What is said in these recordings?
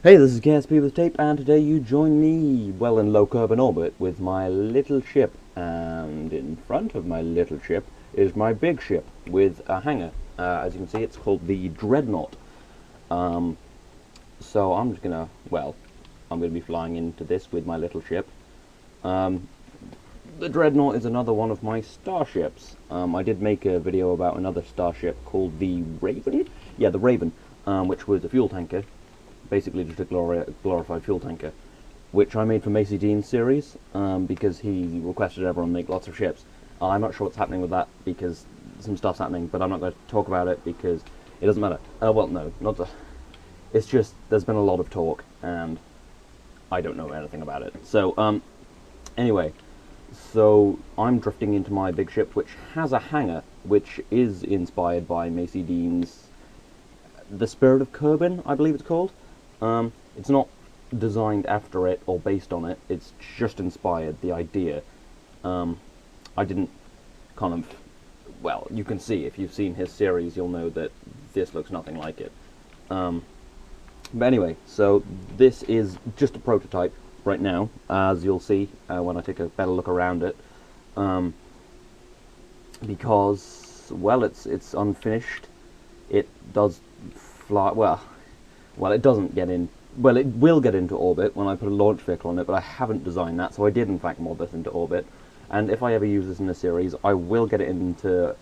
Hey, this is KSP with Tape, and today you join me, well, in low carbon orbit with my little ship, and in front of my little ship is my big ship with a hangar. As you can see, it's called the Dreadnought. So I'm just gonna, I'm gonna be flying into this with my little ship. The Dreadnought is another one of my starships. I did make a video about another starship called the Raven. Yeah, the Raven, which was a fuel tanker. Basically just a glorified fuel tanker, which I made for Macy Dean's series, because he requested everyone make lots of ships. I'm not sure what's happening with that, because some stuff's happening, but I'm not going to talk about it, because it doesn't matter. Well, no, not the... It's just, there's been a lot of talk, and I don't know anything about it. So, anyway, so I'm drifting into my big ship, which has a hangar, which is inspired by Macy Dean's The Spirit of Kerbal, I believe it's called. It's not designed after it or based on it, it's just inspired, the idea. I didn't kind of, well, you can see, if you've seen his series, you'll know that this looks nothing like it. But anyway, so this is just a prototype right now, as you'll see when I take a better look around it. Because, well, it's unfinished. It does fly, well, it doesn't get in, well, it will get into orbit when I put a launch vehicle on it, but I haven't designed that, so I did in fact mod this into orbit, and if I ever use this in a series, I will get it into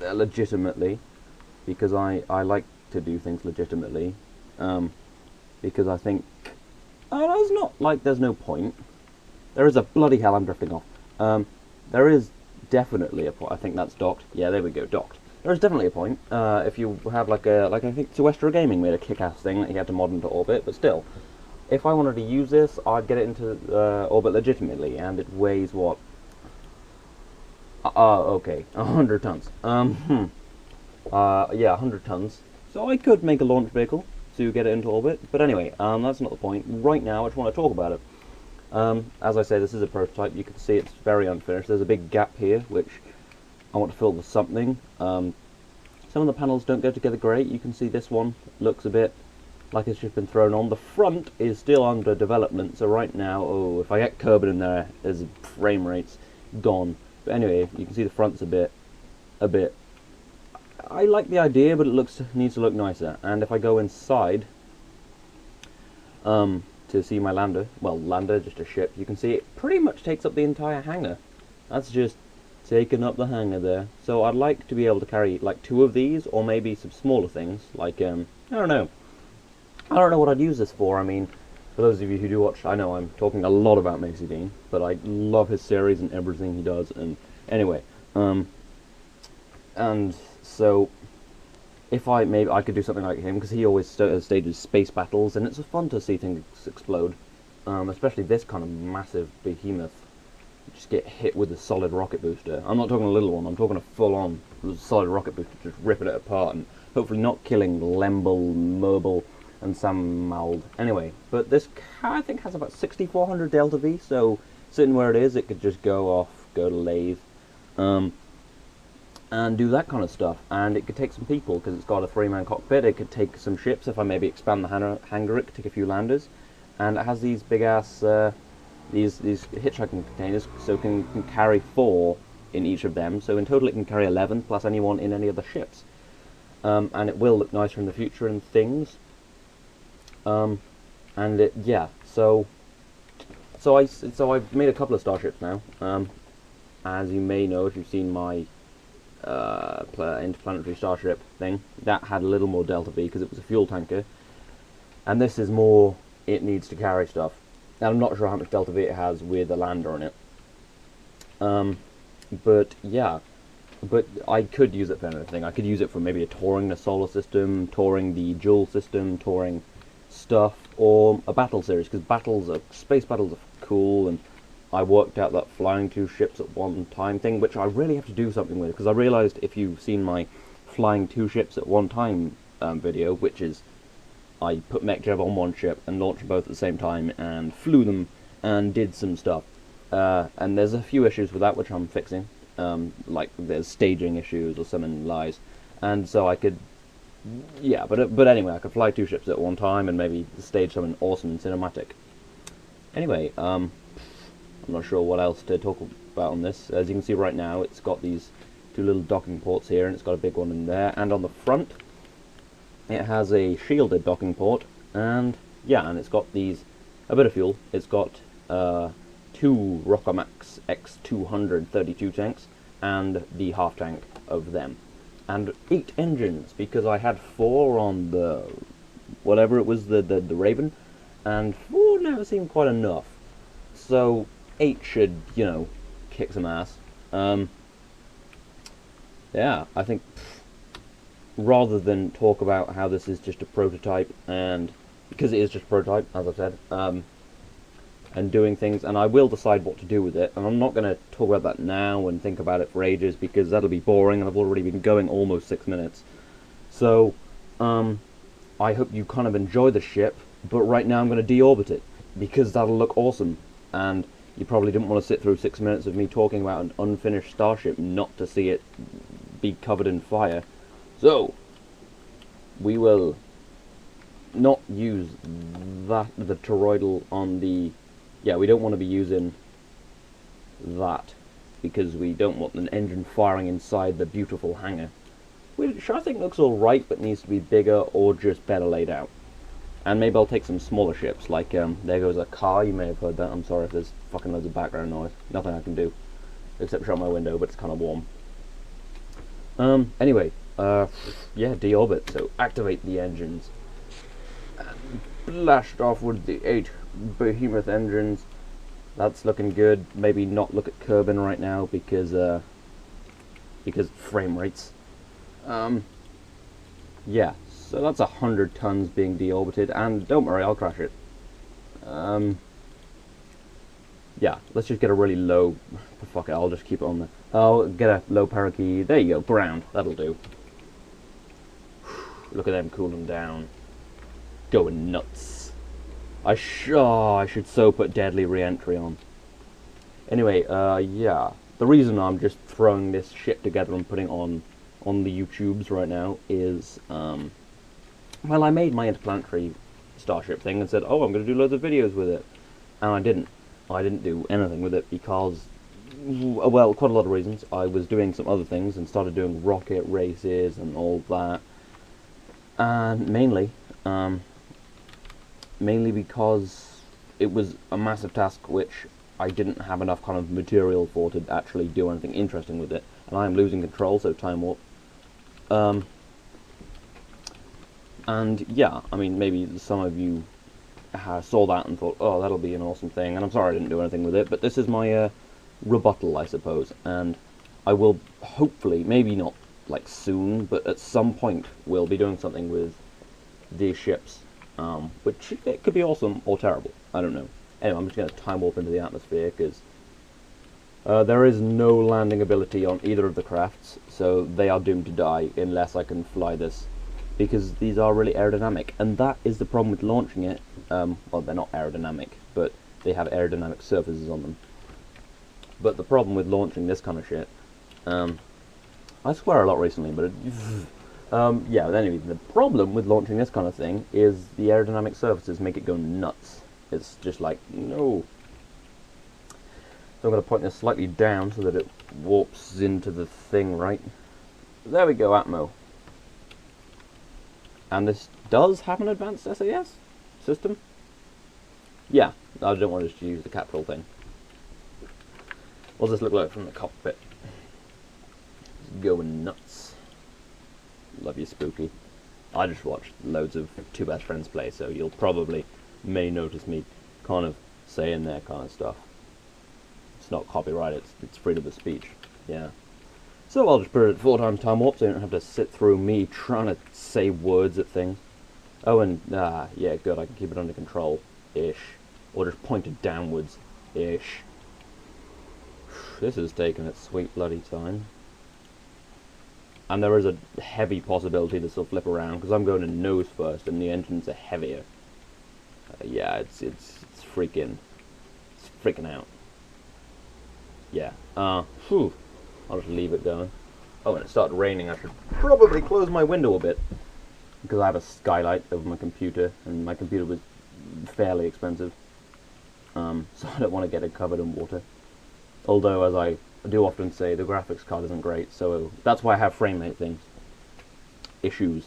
legitimately, because I like to do things legitimately, because I think, it's not like there's no point. There is a, bloody hell, I'm drifting off. There is definitely a point. I think that's docked. Yeah, there we go, docked. There's definitely a point, if you have like I think Sequestra Gaming made a kick-ass thing that he had to mod into orbit, but still, if I wanted to use this, I'd get it into orbit legitimately, and it weighs what? Okay, 100 tons. Yeah, 100 tons. So I could make a launch vehicle to get it into orbit, but anyway, that's not the point. Right now, I just want to talk about it. As I say, this is a prototype. You can see it's very unfinished. There's a big gap here, which I want to fill with something. Some of the panels don't go together great. You can see this one looks a bit like it's just been thrown on. The front is still under development, so right now, if I get Kerbal in there, there's frame rates gone. But anyway, you can see the front's a bit. I like the idea, but it needs to look nicer. And if I go inside, to see my lander, just a ship, you can see it pretty much takes up the entire hangar. That's just taking up the hangar there. So I'd like to be able to carry like 2 of these, or maybe some smaller things, like, I don't know what I'd use this for. I mean, for those of you who do watch, I know I'm talking a lot about Macy Dean, but I love his series and everything he does, and anyway, and so, if maybe I could do something like him, because he always stages space battles, and it's fun to see things explode, especially this kind of massive behemoth. Just get hit with a solid rocket booster. I'm not talking a little one, I'm talking a full-on solid rocket booster, just ripping it apart, and hopefully not killing Lembel, Mobile, and Samald. Anyway, but this car, I think, has about 6,400 Delta V, so sitting where it is, it could just go off, go to lathe, and do that kind of stuff. And it could take some people, because it's got a 3-man cockpit. It could take some ships, if I maybe expand the hangar, it could take a few landers, and it has these big-ass, these hitchhiking containers, so it can carry 4 in each of them, so in total it can carry 11 plus anyone in any of the ships, and it will look nicer in the future and things, and yeah, so I've made a couple of starships now. As you may know, if you've seen my interplanetary starship thing, that had a little more Delta V because it was a fuel tanker, and this is more, it needs to carry stuff. And I'm not sure how much Delta V it has with a lander on it. But yeah, but I could use it for anything. I could use it for maybe touring the solar system, touring the Joule system, touring stuff, or a battle series, because space battles are cool, and I worked out that flying 2 ships at one time thing, which I really have to do something with, because I realised, if you've seen my flying 2 ships at one time video, which is, I put MechJev on one ship and launched them both at the same time and flew them and did some stuff. And there's a few issues with that which I'm fixing. Like there's staging issues or summon lies. And so I could yeah, but anyway, I could fly 2 ships at one time and maybe stage something awesome and cinematic. Anyway, I'm not sure what else to talk about on this. As you can see right now, it's got these 2 little docking ports here, and it's got a big one in there, and on the front it has a shielded docking port, and yeah, and it's got a bit of fuel. It's got 2 Rockomax X200 32 tanks, and the half tank of them, and 8 engines, because I had 4 on the, whatever it was, the Raven, and 4 never seemed quite enough, so 8 should, you know, kick some ass. Yeah, I think, rather than talk about how this is just a prototype, and because it is just a prototype, as I said, and doing things, and I will decide what to do with it, and I'm not going to talk about that now and think about it for ages, because that'll be boring, and I've already been going almost 6 minutes. So, I hope you kind of enjoy the ship, but right now I'm going to deorbit it, because that'll look awesome, and you probably didn't want to sit through 6 minutes of me talking about an unfinished starship not to see it be covered in fire. So, we will not use the toroidal on the... Yeah, we don't want to be using that, because we don't want an engine firing inside the beautiful hangar, which I think looks alright, but needs to be bigger or just better laid out. And maybe I'll take some smaller ships, like, there goes a car, you may have heard that. I'm sorry if there's fucking loads of background noise. Nothing I can do, except shut my window, but it's kind of warm. Anyway, yeah, deorbit, so activate the engines. And blast off with the 8 behemoth engines. That's looking good. Maybe not look at Kerbal right now, because frame rates. Yeah, so that's 100 tons being deorbited, and don't worry, I'll crash it. Yeah, let's just get a really low... Fuck it, I'll just keep it on there. I'll get a low power key. There you go, ground. That'll do. Look at them cooling down. Going nuts. I should so put deadly re-entry on. Anyway, yeah. The reason I'm just throwing this shit together and putting it on the YouTubes right now is, well, I made my interplanetary starship thing and said, oh, I'm going to do loads of videos with it. And I didn't. I didn't do anything with it because, well, quite a lot of reasons. I was doing some other things and started doing rocket races and all that. And mainly because it was a massive task which I didn't have enough kind of material for to actually do anything interesting with it. And I am losing control, so time warp. And yeah, I mean, maybe some of you saw that and thought, oh, that'll be an awesome thing, and I'm sorry I didn't do anything with it, but this is my rebuttal, I suppose, and I will hopefully, maybe not like soon, but at some point will be doing something with these ships, which it could be awesome or terrible, I don't know. Anyway, I'm just going to time warp into the atmosphere, because there is no landing ability on either of the crafts, so they are doomed to die unless I can fly this, because these are really aerodynamic, and that is the problem with launching it. Well, they're not aerodynamic, but they have aerodynamic surfaces on them. But the problem with launching this kind of shit, I swear a lot recently, but yeah, but anyway, the problem with launching this kind of thing is the aerodynamic surfaces make it go nuts. It's just like, no. So I'm going to point this slightly down so that it warps into the thing, right? There we go, Atmo. And this does have an advanced SAS system? Yeah, I don't want us to use the capsule thing. What does this look like from the cockpit? It's going nuts. Love you, Spooky. I just watched loads of Two Best Friends play, so you'll probably may notice me kind of saying that kind of stuff. It's not copyright, it's freedom of speech. Yeah. So I'll just put it at 4 times time warp so you don't have to sit through me trying to say words at things. Oh, and, yeah, good, I can keep it under control-ish. Or just point it downwards-ish. This is taking its sweet bloody time. And there is a heavy possibility this will flip around, because I'm going to nose first, and the engines are heavier. Yeah, it's freaking out. Yeah, whew. I'll just leave it going. Oh, and it started raining. I should probably close my window a bit. because I have a skylight over my computer, and my computer was fairly expensive, so I don't want to get it covered in water. Although, as I do often say, the graphics card isn't great, so that's why I have frame rate things. Issues.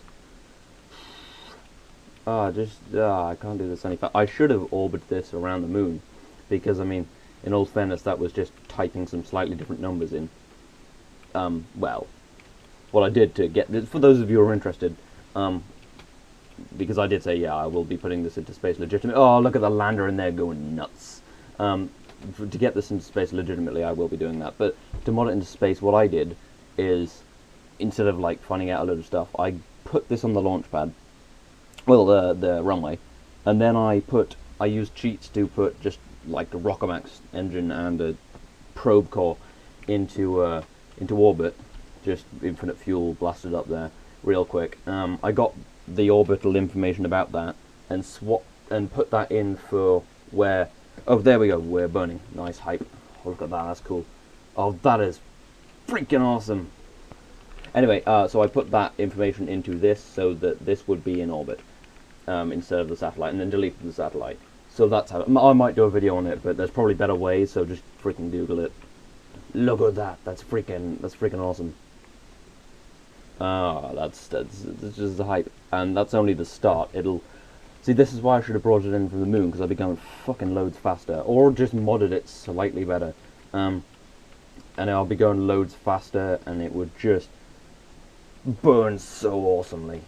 I can't do this any faster. I should have orbited this around the moon, because, I mean, in all fairness, that was just typing some slightly different numbers in. Well, what I did to get this, for those of you who are interested, because I did say, yeah, I will be putting this into space legitimately. Oh, look at the lander in there going nuts. To get this into space legitimately, I will be doing that. But to mod it into space, what I did is, instead of like finding out a load of stuff, I put this on the launch pad, well, the runway, and then I used cheats to put just like a Rockomax engine and a probe core into orbit, just infinite fuel blasted up there real quick. I got the orbital information about that and put that in for where. Oh, there we go. We're burning. Nice hype. Oh, look at that. That's cool. Oh, that is freaking awesome. Anyway, so I put that information into this so that this would be in orbit instead of the satellite, and then deleted the satellite. So that's how. I might do a video on it, but there's probably better ways. So just freaking Google it. Look at that. That's freaking awesome. That's just the hype, and that's only the start. See, this is why I should have brought it in from the moon, because I'd be going fucking loads faster, or just modded it slightly better, and I'll be going loads faster, and it would just burn so awesomely.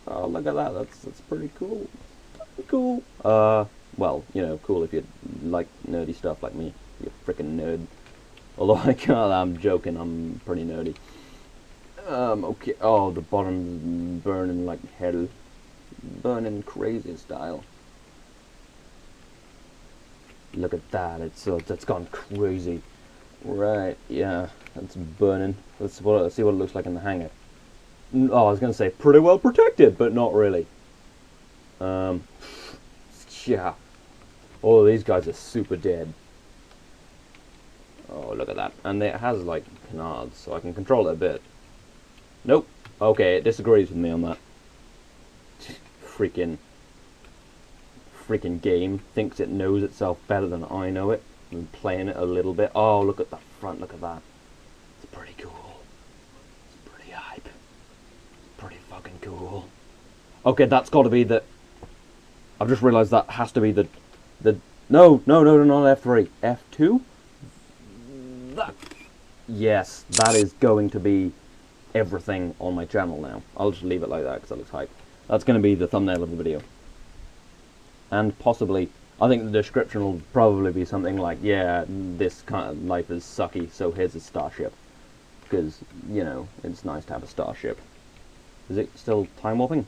Oh, look at that! That's pretty cool. Cool. Well, you know, cool if you like nerdy stuff like me. You freaking nerd. Although I'm joking, I'm pretty nerdy. Okay. Oh, the bottom's burning like hell. Burning crazy style. Look at that, it's gone crazy. Right, yeah, that's burning. Let's see what it looks like in the hangar. Oh, I was gonna say pretty well protected, but not really. Yeah. All of these guys are super dead. Oh, look at that. And it has like canards, so I can control it a bit. Nope. Okay, it disagrees with me on that. Freaking game thinks it knows itself better than I know it. I'm playing it a little bit. Oh, look at the front, look at that. It's pretty cool. It's pretty hype. It's pretty fucking cool. Okay, that's got to be the... I've just realised that has to be the... No, not F3. F2? That... Yes, that is going to be everything on my channel now. I'll just leave it like that because that looks hype. That's going to be the thumbnail of the video. And possibly, I think the description will probably be something like, yeah, this kind of life is sucky, so here's a starship. Because, you know, it's nice to have a starship. Is it still time warping?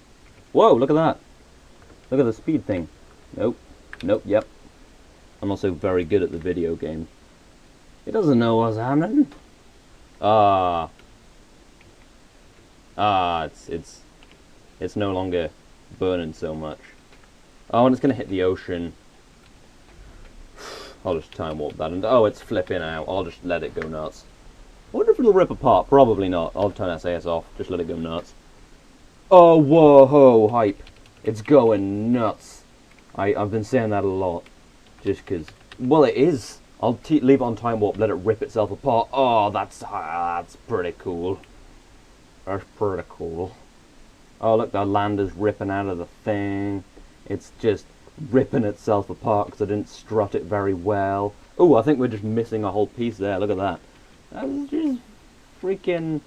Whoa, look at that! Look at the speed thing. Nope. Nope, yep. I'm also very good at the video game. It doesn't know what's happening. It's no longer burning so much. Oh, and it's gonna hit the ocean. I'll just time warp that, and oh, it's flipping out. I'll just let it go nuts. I wonder if it'll rip apart. Probably not. I'll turn SAS off. Just let it go nuts. Oh, whoa, hype! It's going nuts. I've been saying that a lot, just because. Well, it is. I'll leave it on time warp. Let it rip itself apart. Oh, that's pretty cool. That's pretty cool. Oh, look, the lander's ripping out of the thing. It's just ripping itself apart because I didn't strut it very well. Oh, I think we're just missing a whole piece there. Look at that. That's just freaking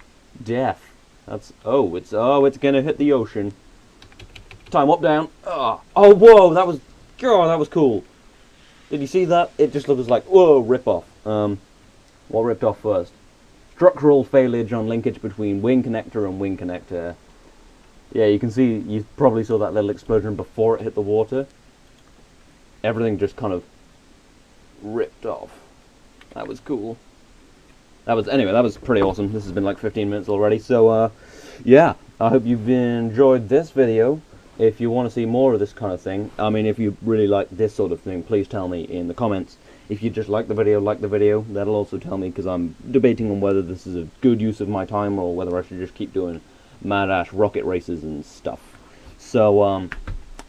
death. That's it's gonna hit the ocean. Time up, down. Oh, whoa, that was cool. Did you see that? It just looks like whoa, rip off. What ripped off first? Structural failure on linkage between wing connector and wing connector. Yeah, you can see, you probably saw that little explosion before it hit the water. Everything just kind of ripped off. That was cool. Anyway, that was pretty awesome. This has been like 15 minutes already, so yeah, I hope you've enjoyed this video. If you want to see more of this kind of thing, I mean, if you really like this sort of thing, please tell me in the comments. If you just like the video, that'll also tell me, because I'm debating on whether this is a good use of my time or whether I should just keep doing mad rocket races and stuff. So,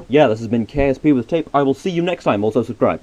yeah, this has been KSP with Tape. I will see you next time. Also, subscribe.